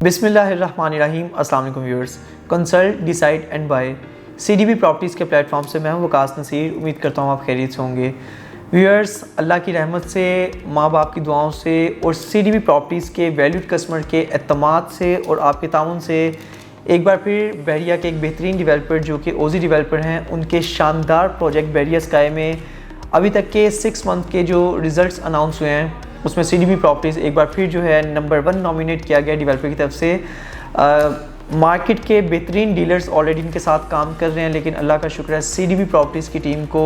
बिस्मिल्लाहिर्रहमानिर्रहीम। अस्सलाम वालेकुम viewers. Consult decide and buy CDB properties के प्लेटफॉर्म से मैं हूं वकास नसीर। उम्मीद करता हूं आप खैरियत से होंगे। व्यूअर्स, अल्लाह की रहमत से, माँ बाप की दुआओं से और सीडीबी प्रॉपर्टीज़ के वैल्यूड कस्टमर के एतमाद से और आपके ताउन से एक बार फिर बहरिया के एक बेहतरीन डेवलपर जो कि ओजी डेवलपर हैं, उनके शानदार प्रोजेक्ट बहरिया स्काई में अभी तक के 6 मंथ के जो रिज़ल्ट्स अनाउंस हुए हैं उसमें सीडीबी प्रॉपर्टीज़ एक बार फिर जो है नंबर 1 नॉमिनेट किया गया डेवलपर की तरफ से। मार्केट के बेहतरीन डीलर्स ऑलरेडी इनके साथ काम कर रहे हैं, लेकिन अल्लाह का शुक्र है सीडीबी प्रॉपर्टीज़ की टीम को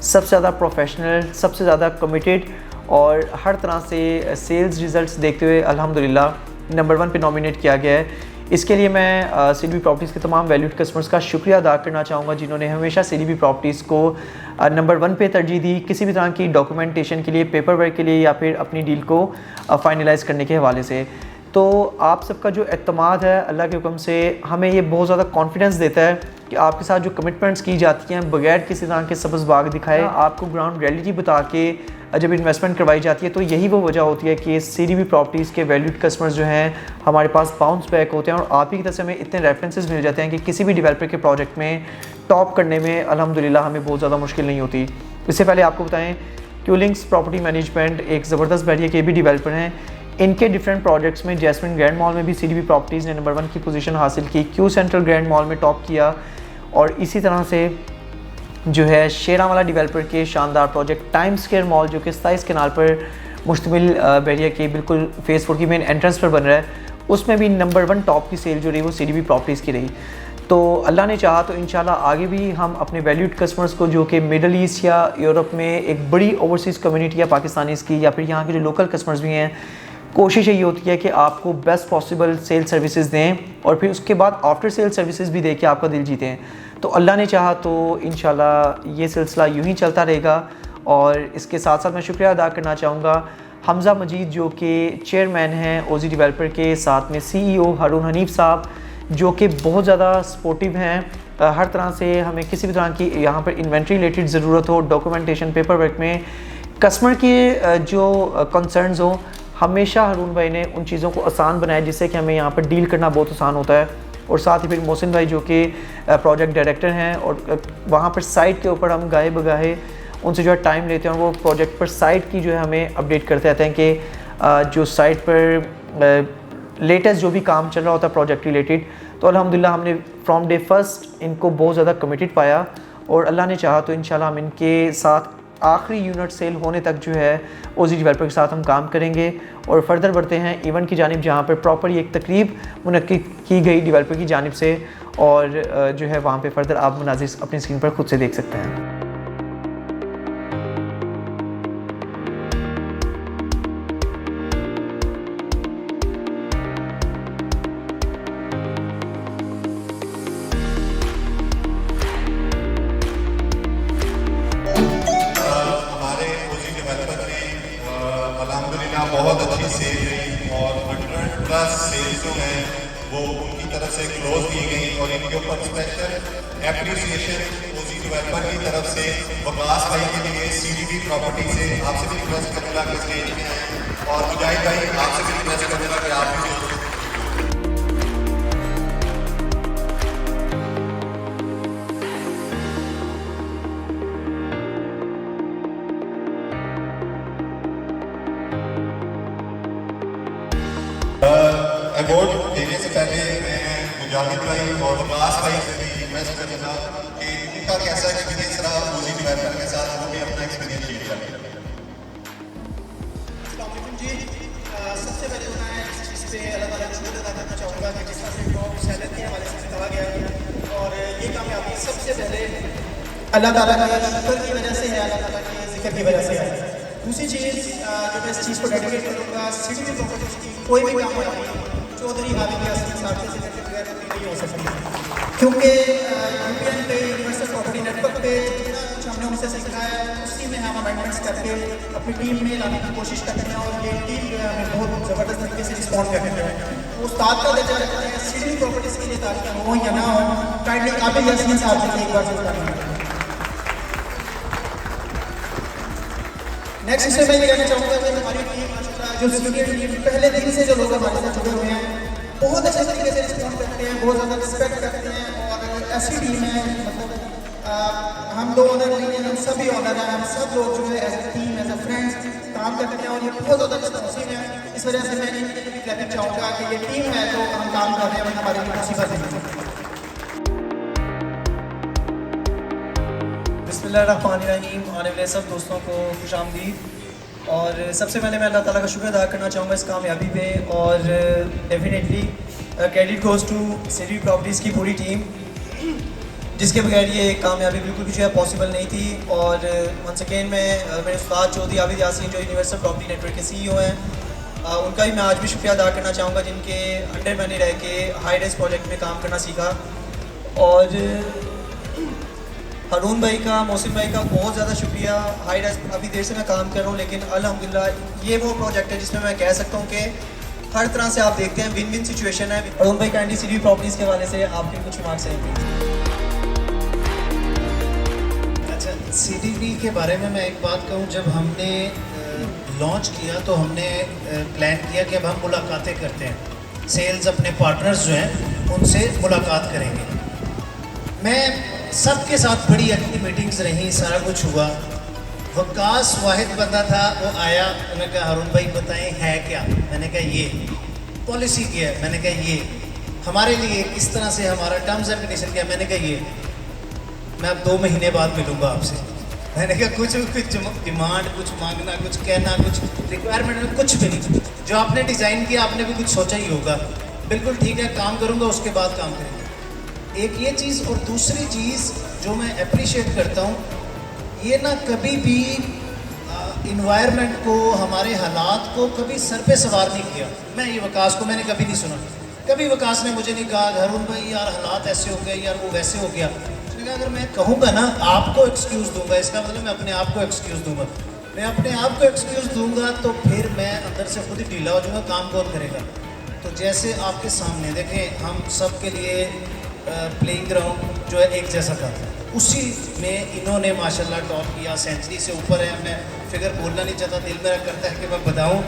सबसे ज़्यादा प्रोफेशनल, सबसे ज़्यादा कमिटेड और हर तरह से सेल्स रिज़ल्ट्स देखते हुए अल्हम्दुलिल्लाह नंबर 1 पे नॉमिनेट किया गया है। इसके लिए मैं सीडीबी प्रॉपर्टीज़ के तमाम वैल्यूड कस्टमर्स का शुक्रिया अदा करना चाहूँगा जिन्होंने हमेशा सीडीबी प्रॉपर्टीज़ को नंबर 1 पे तरजीह दी, किसी भी तरह की डॉक्यूमेंटेशन के लिए, पेपर वर्क के लिए या फिर अपनी डील को फाइनलाइज़ करने के हवाले से। तो आप सबका जो एतमाद है अल्लाह के हुक्म से हमें ये बहुत ज़्यादा कॉन्फिडेंस देता है कि आपके साथ जो कमिटमेंट्स की जाती हैं बगैर किसी तरह के सब्ज़ बाग दिखाए, आपको ग्राउंड रियलिटी बता के जब इन्वेस्टमेंट करवाई जाती है, तो यही वो वजह होती है कि सीडीबी प्रॉपर्टीज़ के वैल्यूड कस्टमर्स जो हैं हमारे पास बाउंस बैक होते हैं और आप ही की तरफ से हमें इतने रेफरेंसेस मिल जाते हैं कि किसी भी डेवलपर के प्रोजेक्ट में टॉप करने में अल्हम्दुलिल्लाह हमें बहुत ज़्यादा मुश्किल नहीं होती। इससे पहले आपको बताएं, क्यूलिंग्स प्रॉपर्टी मैनेजमेंट एक ज़बरदस्त बहरिया के भी डेवलपर हैं। इनके डिफरेंट प्रोजेक्ट्स में जैस्मिन ग्रैंड मॉल में भी सीडीबी प्रॉपर्टीज़ ने नंबर 1 की पोजीशन हासिल की, क्यू सेंट्रल ग्रैंड मॉल में टॉप किया और इसी तरह से जो है शेरावाला डेवलपर के शानदार प्रोजेक्ट टाइम स्क्वायर मॉल जो कि 27 कनाल पर मुश्तमिल बहरिया के बिल्कुल फेज़ 4 की मेन एंट्रेंस पर बन रहा है, उसमें भी नंबर 1 टॉप की सेल जो रही वो सीडीबी प्रॉपर्टीज़ की रही। तो अल्लाह ने चाहा तो इंशाल्लाह आगे भी हम अपने वैल्यूड कस्टमर्स को जो कि मिडल ईस्ट या यूरोप में एक बड़ी ओवरसीज़ कम्युनिटी है पाकिस्तानीज़ की या फिर यहाँ के जो लोकल कस्टमर्स भी हैं, कोशिश यही होती है कि आपको बेस्ट पॉसिबल सेल सर्विसेज दें और फिर उसके बाद आफ्टर सेल सर्विसेज भी दे के आपका दिल जीतें। तो अल्लाह ने चाहा तो इंशाल्लाह ये सिलसिला यूं ही चलता रहेगा। और इसके साथ साथ मैं शुक्रिया अदा करना चाहूँगा हमज़ा मजीद जो कि चेयरमैन हैं ओजी डेवलपर के, साथ में सीईओ हारून हनीफ साहब जो कि बहुत ज़्यादा सपोर्टिव हैं हर तरह से। हमें किसी भी तरह की यहाँ पर इन्वेंट्री रिलेटेड ज़रूरत हो, डॉक्यूमेंटेशन, पेपर वर्क में कस्टमर के जो कंसर्न्स हो, हमेशा हारून भाई ने उन चीज़ों को आसान बनाया जिससे कि हमें यहाँ पर डील करना बहुत आसान होता है। और साथ ही फिर मोहसिन भाई जो कि प्रोजेक्ट डायरेक्टर हैं और वहाँ पर साइट के ऊपर हम गाहे बगाहे उनसे जो है टाइम लेते हैं और वो प्रोजेक्ट पर साइट की जो है हमें अपडेट करते रहते हैं कि जो साइट पर लेटेस्ट जो भी काम चल रहा होता है प्रोजेक्ट रिलेटेड। तो अल्हम्दुलिल्लाह हमने फ्रॉम डे फर्स्ट इनको बहुत ज़्यादा कमिटेड पाया और अल्लाह ने चाहा तो इंशाल्लाह हम इनके साथ आखिरी यूनिट सेल होने तक जो है ओजी डेवलपर के साथ हम काम करेंगे और फर्दर बढ़ते हैं इवेंट की जानिब, जहाँ पर प्रॉपर एक तकरीब मुनक्किद की गई डेवलपर की जानिब से और जो है वहाँ पे फर्दर आप मनाज़िर अपनी स्क्रीन पर खुद से देख सकते हैं। बहुत अच्छी सेल रही और 100+ सेल जो है वो उनकी तरफ से क्लोज की गई और इनके ऊपर स्पेशल एप्रिसिएशन ओजी डेवलपर की तरफ से वकास भाई के लिए सीडीबी प्रॉपर्टी से आपसे भी रिक्वेस्ट करूँगा कि स्टेज में आए और मुजाहिद भाई आपसे भी रिक्वेस्ट करूँगा कि आप भी अवार्ड देने से पहले मैं मुजाहिद भाई और वकास भाई से भी रिक्वेस्ट करूँगा कि इनका कैसा एक्सपीरियंस रहा ओजी डेवलपर के साथ, वो भी अपना एक्सपीरियंस शेयर करें। जी, सबसे पहले तो मैं इस चीज़ पे अल्लाह ताला का शुक्र अदा करना चाहूँगा कि जिस तरह से टॉप सेलर के हवाले से कहा गया है और ये कामयाबी सबसे पहले अल्लाह ताला का शुक्र की वजह से है, अल्लाह ताला के जिक्र की वजह से है। दूसरी चीज़ जो मैं इस चीज़ को डेडिकेट करूँगा, सीडीबी प्रॉपर्टीज़ की कोई भी कामयाबी चौधरी हामिद यासीन साहब से जिक्र बगैर नहीं हो सकती, क्योंकि यूपीएन पे यूनिवर्सल प्रॉपर्टी नेटवर्क पे जितना कुछ हमने उनसे सीखा है उसी में हम अमेंडमेंट्स करके अपनी टीम में लाने की कोशिश करते हैं और ये टीम जो है हमें बहुत ज़बरदस्त तरीके से रिस्पॉन्ड करते हैं। उस्ताद का दर्जा रखते हैं, सीडीबी प्रॉपर्टीज़ के लिए तारीफ हो या ना हो, काइंडली काबिल यासीन साहब से एक बार जरूर करेंगे। नेक्स्ट इसमें मैं ये कहना चाहूँगा कि हमारी टीम जो सीनियर टीम पहले दिन से जो लोग हमारे साथ जुड़े हुए हैं बहुत अच्छे तरीके से रिस्पॉन्ड करते हैं, बहुत ज़्यादा रिस्पेक्ट करते हैं और ऐसी टीम है मतलब हम दो ऑनर नहीं हैं, हम सभी ऑनर हैं, हम सब लोग जो है as a team as a friends काम करते हैं और ये बहुत ज़्यादा रिस्पॉन्सिव है। इस वजह से मैं इनकी भी क्रेडिट चाहूँगा कि ये टीम है तो हम काम कर रहे हैं, वरना हमारी मुसीबत नहीं है। बिस्मिल्लाहिर्रहमानिर्रहीम। आने वाले सब दोस्तों को खुशामदीद। और सबसे पहले मैं अल्लाह ताला का शुक्र अदा करना चाहूँगा इस कामयाबी पे, और definitely credit goes to city properties की पूरी टीम, जिसके बगैर ये कामयाबी बिल्कुल भी जो है पॉसिबल नहीं थी। और वंस अगेन मैं मेरे उस्ताद चौधरी आबिद यासीन जो यूनिवर्सल प्रॉपर्टी नेटवर्क के CEO हैं, उनका भी मैं आज भी शुक्रिया अदा करना चाहूँगा, जिनके अंडर मैंने रह के हाई राइज प्रोजेक्ट में काम करना सीखा। और हारून भाई का, मोहसिन भाई का बहुत ज़्यादा शुक्रिया। हाई राइज अभी देर से मैं काम कर रहा हूँ, लेकिन अल्हम्दुलिल्लाह ये वो प्रोजेक्ट है जिसमें मैं कह सकता हूँ कि हर तरह से आप देखते हैं विन विन सिचुएशन है। हारून भाई काइंडली सिटी प्रॉपर्टीज़ के हवाले से आपके कुछ रिमार्क्स हैं। अच्छा, CDP के बारे में मैं एक बात कहूँ, जब हमने लॉन्च किया तो हमने प्लान किया कि अब हम मुलाकातें करते हैं, सेल्स अपने पार्टनर्स जो हैं उनसे मुलाकात करेंगे। मैं सबके साथ बड़ी अच्छी मीटिंग्स रही, सारा कुछ हुआ। वकास वाहिद बंदा था, वो आया, उन्होंने कहा हारून भाई बताएं है क्या। मैंने कहा ये पॉलिसी क्या है, मैंने कहा ये हमारे लिए किस तरह से हमारा टर्म्स एंड कंडीशन क्या है, मैंने कहा ये मैं अब 2 महीने बाद मिलूँगा आपसे। मैंने कहा कुछ डिमांड, कुछ मांगना, कुछ कहना, कुछ रिक्वायरमेंट, कुछ भी नहीं। जो आपने डिज़ाइन किया आपने भी कुछ सोचा ही होगा, बिल्कुल ठीक है, काम करूँगा, उसके बाद काम करेंगे। एक ये चीज़, और दूसरी चीज़ जो मैं अप्रिशिएट करता हूँ, ये ना कभी भी इन्वायरमेंट को, हमारे हालात को कभी सर पे सवार नहीं किया। मैं ये वकास को मैंने कभी नहीं सुना, कभी वकास ने मुझे नहीं कहा हारून भाई यार हालात ऐसे हो गए, यार वो वैसे हो गया। मैंने कहा अगर मैं कहूँगा ना आपको एक्सक्यूज़ दूंगा, इसका मतलब मैं अपने आप को एक्सक्यूज़ दूंगा। मैं अपने आप को एक्सक्यूज़ दूंगा तो फिर मैं अंदर से खुद ही ढीला हो जाऊँगा, काम कौन करेगा। तो जैसे आपके सामने देखें, हम सब के लिए प्लेइंग ग्राउंड जो है एक जैसा था, उसी में इन्होंने माशाल्लाह टॉप किया, सेंचुरी से ऊपर है। मैं फिगर बोलना नहीं चाहता, दिल मेरा करता है कि मैं बताऊं,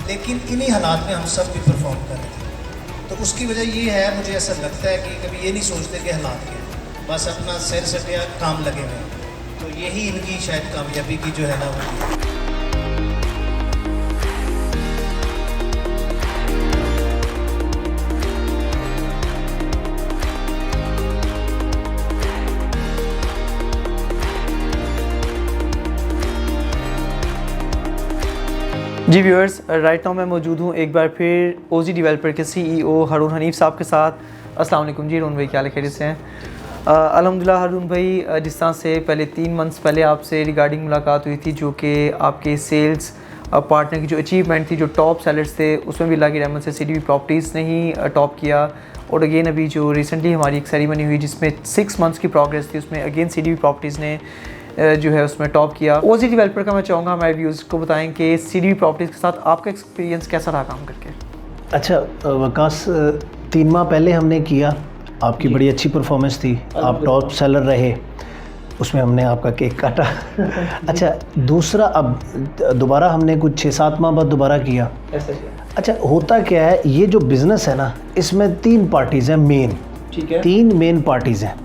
लेकिन इन्हीं हालात में हम सब भी परफॉर्म कर रहे थे। तो उसकी वजह ये है, मुझे ऐसा लगता है कि कभी ये नहीं सोचते कि हालात क्या, बस अपना सिर सटिया काम लगे हुए। तो यही इनकी शायद कामयाबी की जो है ना वो। जी व्यूअर्स, राइट नाउ मैं मौजूद हूँ एक बार फिर ओजी डेवलपर के CEO हारून हनीफ साहब के साथ। अस्सलाम वालेकुम जी। हारून भाई क्या हाल, खैरियत से हैं? अल्हम्दुलिल्लाह। हारून भाई, जिस तरह से पहले 3 मंथ्स पहले आपसे रिगार्डिंग मुलाकात हुई थी, जो कि आपके सेल्स पार्टनर की जो अचीवमेंट थी, जो टॉप सेलर्स थे, उसमें भी अल्लाह की रहमत से CDP प्रॉपर्टीज़ ने ही टॉप किया। और अगेन अभी जो रिसेंटली हमारी एक सेरेमनी हुई जिसमें 6 मंथ्स की प्रोग्रेस थी, उसमें अगेन CDP प्रॉपर्टीज़ ने जो है उसमें टॉप किया। ओजी डेवलपर का मैं चाहूँगा हमारे व्यूज़ को बताएं कि CDP प्रॉपर्टीज़ के साथ आपका एक्सपीरियंस कैसा रहा काम करके? अच्छा वकास, 3 माह पहले हमने किया, आपकी बड़ी अच्छी परफॉर्मेंस थी, आप टॉप सेलर रहे, उसमें हमने आपका केक काटा। अच्छा, दूसरा अब दोबारा हमने कुछ 6-7 माह बाद दोबारा किया। अच्छा, होता क्या है, ये जो बिज़नेस है ना, इसमें 3 पार्टीज़ हैं मेन, ठीक है। 3 मेन पार्टीज़ हैं।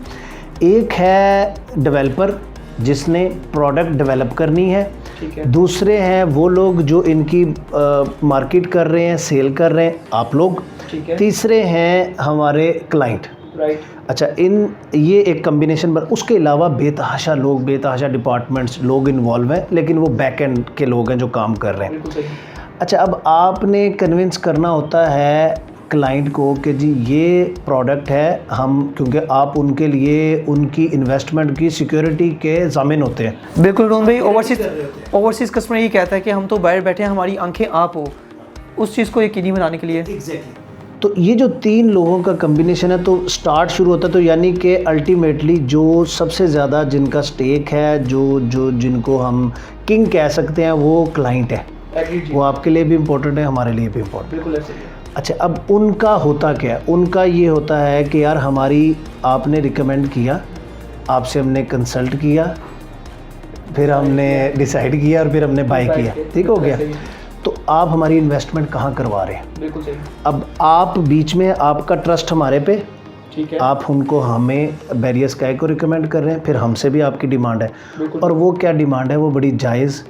एक है डेवलपर जिसने प्रोडक्ट डेवलप करनी है, ठीक है। दूसरे हैं वो लोग जो इनकी मार्केट कर रहे हैं, सेल कर रहे हैं, आप लोग, ठीक है। तीसरे हैं हमारे क्लाइंट। राइट। अच्छा, ये एक कम्बिनेशन बन, उसके अलावा बेतहाशा लोग, बेतहाशा डिपार्टमेंट्स लोग इन्वॉल्व हैं, लेकिन वो बैक एंड के लोग हैं जो काम कर रहे हैं। अच्छा, अब आपने कन्विंस करना होता है क्लाइंट को कि जी ये प्रोडक्ट है, हम, क्योंकि आप उनके लिए उनकी इन्वेस्टमेंट की सिक्योरिटी के ज़ामिन होते हैं। बिल्कुल हारून भाई, ओवरसीज़ कस्टमर ये कहता है कि हम तो बाहर बैठे हैं, हमारी आंखें आप हो, उस चीज़ को यकीनी बनाने के लिए। तो ये जो 3 लोगों का कम्बिनेशन है, तो स्टार्ट शुरू होता है, तो यानी कि अल्टीमेटली जो सबसे ज़्यादा जिनका स्टेक है, जो जिनको हम किंग कह सकते हैं, वो क्लाइंट है। वो आपके लिए भी इम्पोर्टेंट है, हमारे लिए भी इम्पोर्टेंट। बिल्कुल ऐसे ही। अच्छा, अब उनका होता क्या है, उनका ये होता है कि यार हमारी, आपने रिकमेंड किया, आपसे हमने कंसल्ट किया, फिर हमने डिसाइड किया और फिर हमने बाय किया, ठीक हो गया। तो आप हमारी इन्वेस्टमेंट कहाँ करवा रहे हैं? बिल्कुल सही। अब आप बीच में आपका ट्रस्ट हमारे पे, ठीक है। आप उनको हमें बैरियर स्काई को रिकमेंड कर रहे हैं, फिर हमसे भी आपकी डिमांड है, और वो क्या डिमांड है? वो बड़ी जायज़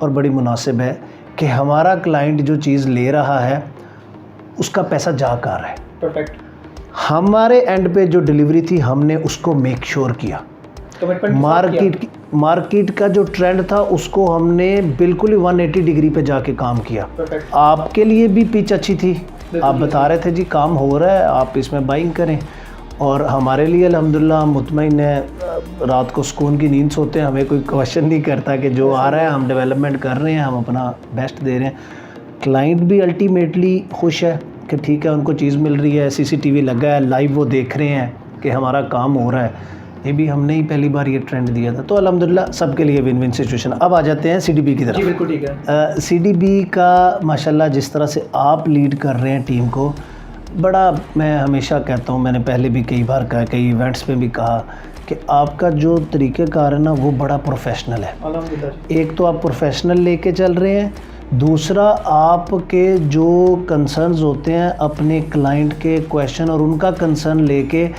और बड़ी मुनासिब है कि हमारा क्लाइंट जो चीज़ ले रहा है उसका पैसा जा कर रहा है। परफेक्ट। हमारे एंड पे जो डिलीवरी थी हमने उसको मेक श्योर किया। मार्केट का जो ट्रेंड था उसको हमने बिल्कुल ही 180 डिग्री पे जाके काम किया। आपके लिए भी पिच अच्छी थी, आप बता रहे थे जी काम हो रहा है, आप इसमें बाइंग करें, और हमारे लिए अल्हम्दुलिल्लाह हम मुतमईन है, रात को सुकून की नींद सोते हैं, हमें कोई क्वेश्चन नहीं करता कि जो आ रहा है हम डेवलपमेंट कर रहे हैं, हम अपना बेस्ट दे रहे हैं। क्लाइंट भी अल्टीमेटली खुश है कि ठीक है उनको चीज़ मिल रही है, CCTV लगा है, लाइव वो देख रहे हैं कि हमारा काम हो रहा है। ये भी हमने ही पहली बार ये ट्रेंड दिया था, तो अल्हम्दुलिल्लाह सबके लिए विन विन सिचुएशन। अब आ जाते हैं CDB की तरफ। जी बिल्कुल ठीक है। CDB का माशाल्लाह जिस तरह से आप लीड कर रहे हैं टीम को, बड़ा मैं हमेशा कहता हूँ, मैंने पहले भी कई बार कहा, कई इवेंट्स में भी कहा कि आपका जो तरीक़ेकार है ना वो बड़ा प्रोफेशनल है। अल्हम्दुलिल्लाह। एक तो आप प्रोफेशनल लेके चल रहे हैं, दूसरा आपके जो कंसर्न्स होते हैं अपने क्लाइंट के क्वेश्चन और उनका कंसर्न लेके,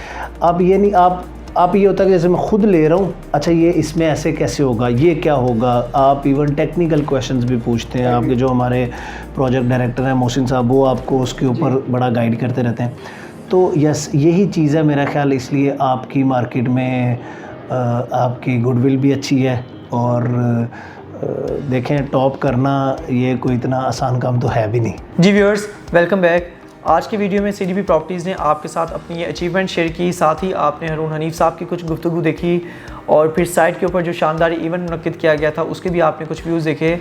अब ये नहीं आप ये होता है कि जैसे मैं खुद ले रहा हूँ, अच्छा ये इसमें ऐसे कैसे होगा, ये क्या होगा, आप इवन टेक्निकल क्वेश्चंस भी पूछते हैं। आपके जो हमारे प्रोजेक्ट डायरेक्टर हैं मोहसिन साहब, वो आपको उसके ऊपर बड़ा गाइड करते रहते हैं। तो यस, यही चीज़ है मेरा ख्याल, इसलिए आपकी मार्केट में आपकी गुडविल भी अच्छी है, और देखें टॉप करना ये कोई इतना आसान काम तो है भी नहीं। जी व्यूअर्स, वेलकम बैक। आज की वीडियो में CDB प्रॉपर्टीज़ ने आपके साथ अपनी ये अचीवमेंट शेयर की, साथ ही आपने हारून हनीफ साहब की कुछ गुफ्तगू देखी, और फिर साइट के ऊपर जो शानदार इवेंट मुनक्किद किया गया था उसके भी आपने कुछ व्यूज़ देखे।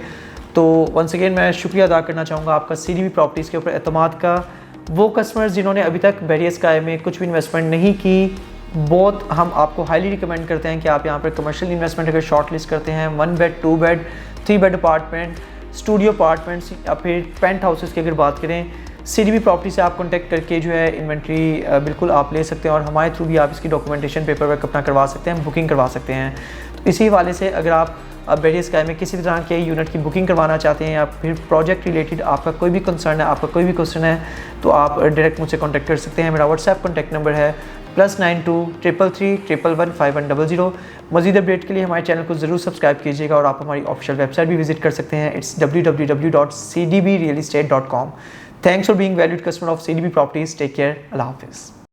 तो वंस अगेन मैं शुक्रिया अदा करना चाहूँगा आपका CDB प्रॉपर्टीज़ के ऊपर एतमाद का। वो कस्टमर्स जिन्होंने अभी तक बैरियर स्काई में कुछ भी इन्वेस्टमेंट नहीं की, बहुत हम आपको हाईली रिकमेंड करते हैं कि आप यहाँ पर कमर्शियल इन्वेस्टमेंट अगर शॉर्ट लिस्ट करते हैं, 1 bed 2 bed 3 bed apartment, studio apartments या फिर पेंट हाउसेस की अगर बात करें, CDB प्रॉपर्टी से आप कांटेक्ट करके जो है इन्वेंट्री बिल्कुल आप ले सकते हैं, और हमारे थ्रू भी आप इसकी डॉक्यूमेंटेशन पेपर वर्क अपना करवा सकते हैं, बुकिंग करवा सकते हैं। तो इसी हवाले से अगर आप बैरियर स्काई में किसी तरह के यूनिट की बुकिंग करवाना चाहते हैं या फिर प्रोजेक्ट रिलेटेड आपका कोई भी कंसर्न है, आपका कोई भी क्वेश्चन है, तो आप डायरेक्ट मुझसे कॉन्टैक्ट कर सकते हैं। मेरा व्हाट्सएप कॉन्टैक्ट नंबर है +92 333 111 5100। मज़ीद अपडेट के लिए हमारे चैनल को ज़रूर सब्सक्राइब कीजिएगा, और आप हमारी ऑफिशियल वेबसाइट भी विजिट कर सकते हैं। It's www.cdbrealestate.com। Thanks for being valued customer of CDB Properties. Take care. Allah Hafiz.